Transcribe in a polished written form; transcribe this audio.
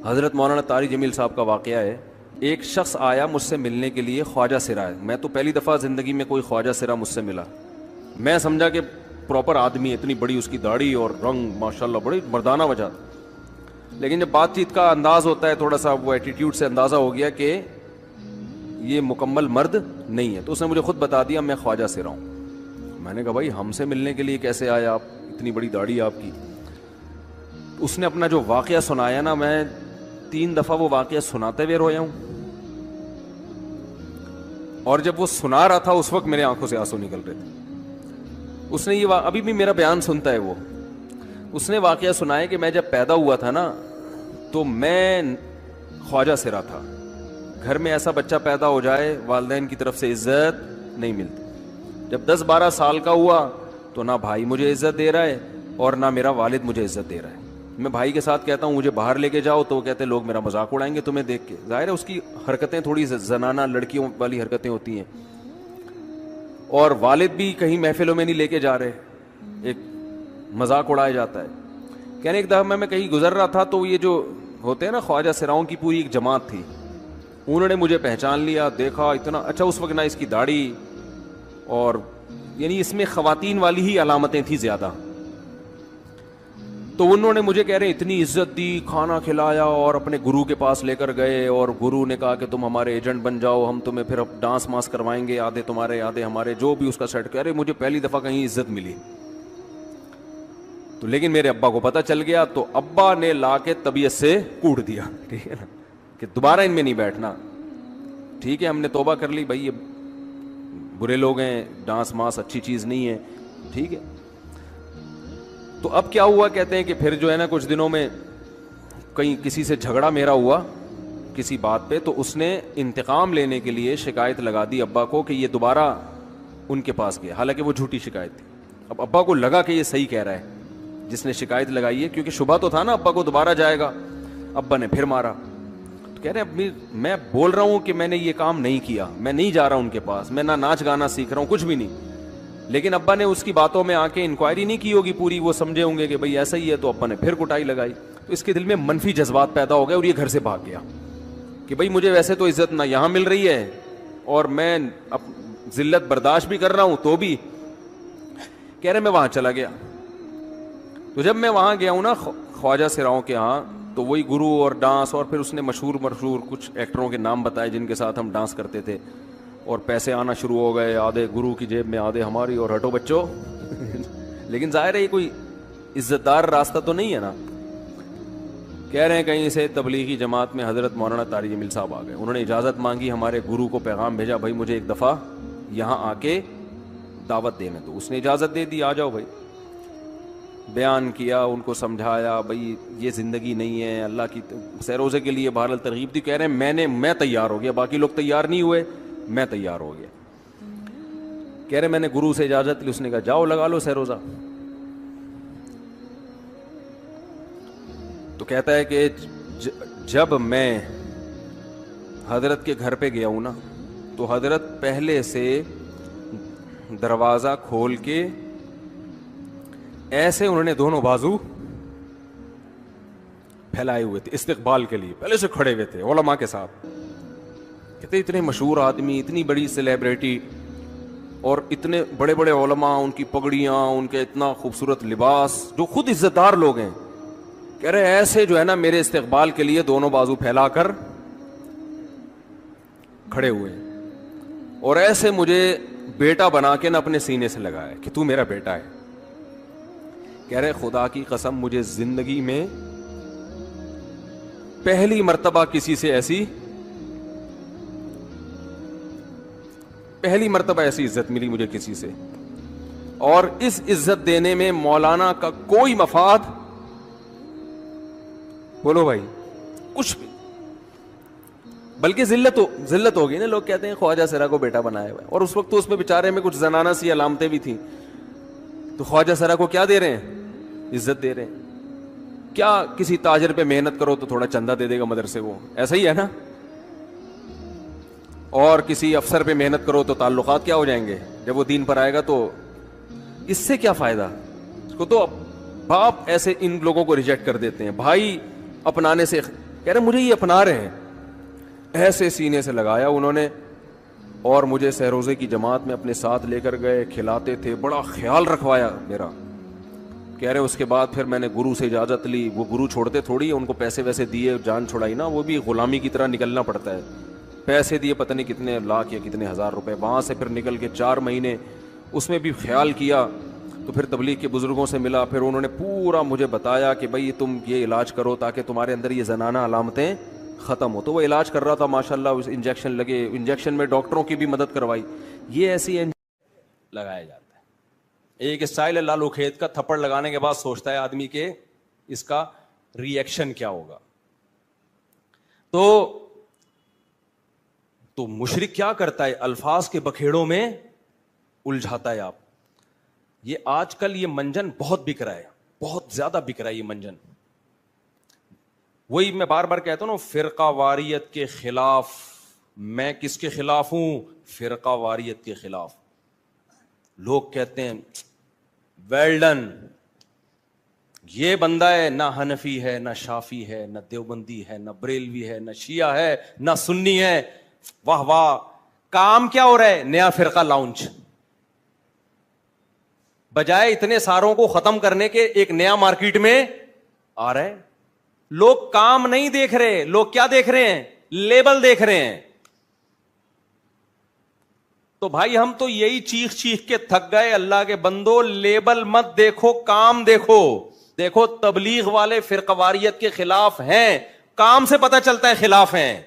حضرت مولانا طارق جمیل صاحب کا واقعہ ہے. ایک شخص آیا مجھ سے ملنے کے لیے, خواجہ سرا ہے. میں تو پہلی دفعہ زندگی میں کوئی خواجہ سرا مجھ سے ملا. میں سمجھا کہ پراپر آدمی ہے, اتنی بڑی اس کی داڑھی اور رنگ ماشاءاللہ بڑی مردانہ وجہ. لیکن جب بات چیت کا انداز ہوتا ہے تھوڑا سا وہ ایٹیٹیوڈ سے اندازہ ہو گیا کہ یہ مکمل مرد نہیں ہے. تو اس نے مجھے خود بتا دیا میں خواجہ سرا ہوں. میں نے کہا بھائی ہم سے ملنے کے لیے کیسے آئے آپ, اتنی بڑی داڑھی آپ کی. اس نے اپنا جو واقعہ سنایا نا, میں 3 دفعہ وہ واقعہ سناتے ہوئے رویا ہوں. اور جب وہ سنا رہا تھا اس وقت میرے آنکھوں سے آنسو نکل رہے تھے. اس نے یہ ابھی بھی میرا بیان سنتا ہے وہ. اس نے واقعہ سنایا کہ میں جب پیدا ہوا تھا نا تو میں خواجہ سرا تھا. گھر میں ایسا بچہ پیدا ہو جائے والدین کی طرف سے عزت نہیں ملتی. جب 10-12 سال کا ہوا تو نہ بھائی مجھے عزت دے رہا ہے اور نہ میرا والد مجھے عزت دے رہا ہے. میں بھائی کے ساتھ کہتا ہوں مجھے باہر لے کے جاؤ تو وہ کہتے ہیں لوگ میرا مذاق اڑائیں گے تمہیں دیکھ کے. ظاہر ہے اس کی حرکتیں تھوڑی زنانہ لڑکیوں والی حرکتیں ہوتی ہیں. اور والد بھی کہیں محفلوں میں نہیں لے کے جا رہے, ایک مذاق اڑایا جاتا ہے. کہنے ایک دفعہ میں کہیں گزر رہا تھا تو یہ جو ہوتے ہیں نا خواجہ سراؤں کی پوری ایک جماعت تھی, انہوں نے مجھے پہچان لیا, دیکھا اتنا اچھا. اس وقت نہ اس کی داڑھی اور یعنی اس میں خواتین والی ہی علامتیں تھیں زیادہ. تو انہوں نے مجھے کہہ رہے اتنی عزت دی, کھانا کھلایا اور اپنے گرو کے پاس لے کر گئے. اور گرو نے کہا کہ تم ہمارے ایجنٹ بن جاؤ, ہم تمہیں پھر اب ڈانس ماس کروائیں گے, آدھے تمہارے آدھے ہمارے, جو بھی اس کا سیٹ. کہہ رہے مجھے پہلی دفعہ کہیں عزت ملی. تو لیکن میرے ابا کو پتہ چل گیا تو ابا نے لا کے طبیعت سے کوٹ دیا, ٹھیک ہے نا, کہ دوبارہ ان میں نہیں بیٹھنا. ٹھیک ہے ہم نے توبہ کر لی, بھائی یہ برے لوگ ہیں, ڈانس ماس اچھی چیز نہیں ہے, ٹھیک ہے. تو اب کیا ہوا, کہتے ہیں کہ پھر جو ہے نا کچھ دنوں میں کہیں کسی سے جھگڑا میرا ہوا کسی بات پہ, تو اس نے انتقام لینے کے لیے شکایت لگا دی ابا کو کہ یہ دوبارہ ان کے پاس گیا. حالانکہ وہ جھوٹی شکایت تھی. اب ابا کو لگا کہ یہ صحیح کہہ رہا ہے جس نے شکایت لگائی ہے, کیونکہ شبہ تو تھا نا ابا کو دوبارہ جائے گا. ابا نے پھر مارا. تو کہہ رہے ہیں میں بول رہا ہوں کہ میں نے یہ کام نہیں کیا, میں نہیں جا رہا ان کے پاس, میں نہ ناچ گانا سیکھ رہا ہوں, کچھ بھی نہیں. لیکن ابا نے اس کی باتوں میں آ کے انکوائری نہیں کی ہوگی پوری, وہ سمجھے ہوں گے کہ بھئی ایسا ہی ہے. تو ابا نے پھر کٹائی لگائی. تو اس کے دل میں منفی جذبات پیدا ہو گئے اور یہ گھر سے بھاگ گیا کہ بھئی مجھے ویسے تو عزت نہ یہاں مل رہی ہے اور میں ذلت برداشت بھی کر رہا ہوں تو بھی. کہہ رہے میں وہاں چلا گیا. تو جب میں وہاں گیا ہوں نا خواجہ سراؤں کے ہاں, تو وہی گرو اور ڈانس, اور پھر اس نے مشہور کچھ ایکٹروں کے نام بتائے جن کے ساتھ ہم ڈانس کرتے تھے, اور پیسے آنا شروع ہو گئے, آدھے گرو کی جیب میں آدھے ہماری, اور ہٹو بچوں. لیکن ظاہر ہے یہ کوئی عزت دار راستہ تو نہیں ہے نا. کہہ رہے ہیں کہیں سے تبلیغی جماعت میں حضرت مولانا طارق جمیل صاحب آ گئے. انہوں نے اجازت مانگی, ہمارے گرو کو پیغام بھیجا, بھائی مجھے ایک دفعہ یہاں آ کے دعوت دینے دو. اس نے اجازت دے دی, آ جاؤ بھائی. بیان کیا, ان کو سمجھایا بھائی یہ زندگی نہیں ہے, اللہ کی سیروزے کے لیے بہرحال ترغیب دی. کہہ رہے ہیں میں تیار ہو گیا, باقی لوگ تیار نہیں ہوئے, میں تیار ہو گیا. کہہ رہے میں نے گرو سے اجازت لی, اس نے کہا جاؤ لگا لو سیروزہ. تو کہتا ہے کہ جب میں حضرت کے گھر پہ گیا ہوں نا تو حضرت پہلے سے دروازہ کھول کے ایسے انہوں نے دونوں بازو پھیلائے ہوئے تھے استقبال کے لیے, پہلے سے کھڑے ہوئے تھے علماء کے ساتھ. کہتے اتنے مشہور آدمی, اتنی بڑی سیلیبریٹی, اور اتنے بڑے بڑے علماء, ان کی پگڑیاں, ان کے اتنا خوبصورت لباس, جو خود عزت دار لوگ ہیں. کہہ رہے ایسے جو ہے نا میرے استقبال کے لیے دونوں بازو پھیلا کر کھڑے ہوئے, اور ایسے مجھے بیٹا بنا کے نہ اپنے سینے سے لگایا کہ تو میرا بیٹا ہے. کہہ رہے خدا کی قسم مجھے زندگی میں پہلی مرتبہ کسی سے پہلی مرتبہ ایسی عزت ملی مجھے کسی سے, اور اس عزت دینے میں مولانا کا کوئی مفاد, بولو بھائی, کچھ بھی, بلکہ ذلت ہوگی نا. لوگ کہتے ہیں خواجہ سرا کو بیٹا بنایا ہوا ہے, اور اس وقت تو اس میں بیچارے میں کچھ زنانہ سی علامتیں بھی تھیں. تو خواجہ سرا کو کیا دے رہے ہیں, عزت دے رہے ہیں. کیا کسی تاجر پہ محنت کرو تو تھوڑا چندہ دے دے گا مدرسے کو, ایسا ہی ہے نا. اور کسی افسر پہ محنت کرو تو تعلقات کیا ہو جائیں گے, جب وہ دین پر آئے گا تو اس سے کیا فائدہ. اس کو تو باپ ایسے ان لوگوں کو ریجیکٹ کر دیتے ہیں, بھائی اپنانے سے کہہ رہے مجھے یہ اپنا رہے ہیں. ایسے سینے سے لگایا انہوں نے اور مجھے سہروزے کی جماعت میں اپنے ساتھ لے کر گئے, کھلاتے تھے, بڑا خیال رکھوایا میرا. کہہ رہے اس کے بعد پھر میں نے گرو سے اجازت لی. وہ گرو چھوڑتے تھوڑی, ان کو پیسے ویسے دیے, جان چھڑائی نا, وہ بھی غلامی کی طرح نکلنا پڑتا ہے. پیسے دیے پتہ نہیں کتنے لاکھ یا کتنے ہزار روپے. وہاں سے پھر نکل کے 4 مہینے اس میں بھی خیال کیا. تو پھر تبلیغ کے بزرگوں سے ملا, پھر انہوں نے پورا مجھے بتایا کہ بھائی تم یہ علاج کرو تاکہ تمہارے اندر یہ زنانہ علامتیں ختم ہو. تو وہ علاج کر رہا تھا ماشاءاللہ, انجیکشن لگے, انجیکشن میں ڈاکٹروں کی بھی مدد کروائی. یہ ایسی لگایا جاتا ہے. ایک اسٹائل ہے لالو کھیت کا, تھپڑ لگانے کے بعد سوچتا ہے آدمی کہ اس کا ری ایکشن کیا ہوگا. تو مشرک کیا کرتا ہے, الفاظ کے بکھیڑوں میں الجھاتا ہے. آپ یہ آج کل یہ منجن بہت بک رہا ہے, بہت زیادہ بک رہا ہے یہ منجن. وہی میں بار بار کہتا ہوں نا, فرقہ واریت کے خلاف. میں کس کے خلاف ہوں؟ فرقہ واریت کے خلاف. لوگ کہتے ہیں ویل ڈن, یہ بندہ ہے نہ حنفی ہے نہ شافی ہے نہ دیوبندی ہے نہ بریلوی ہے نہ شیعہ ہے نہ سنی ہے. واہ واہ, کام کیا ہو رہا ہے؟ نیا فرقہ لانچ. بجائے اتنے ساروں کو ختم کرنے کے ایک نیا مارکیٹ میں آ رہا ہے. لوگ کام نہیں دیکھ رہے, لوگ کیا دیکھ رہے ہیں؟ لیبل دیکھ رہے ہیں. تو بھائی ہم تو یہی چیخ چیخ کے تھک گئے, اللہ کے بندو لیبل مت دیکھو, کام دیکھو. دیکھو تبلیغ والے فرقہ واریت کے خلاف ہیں, کام سے پتہ چلتا ہے خلاف ہیں.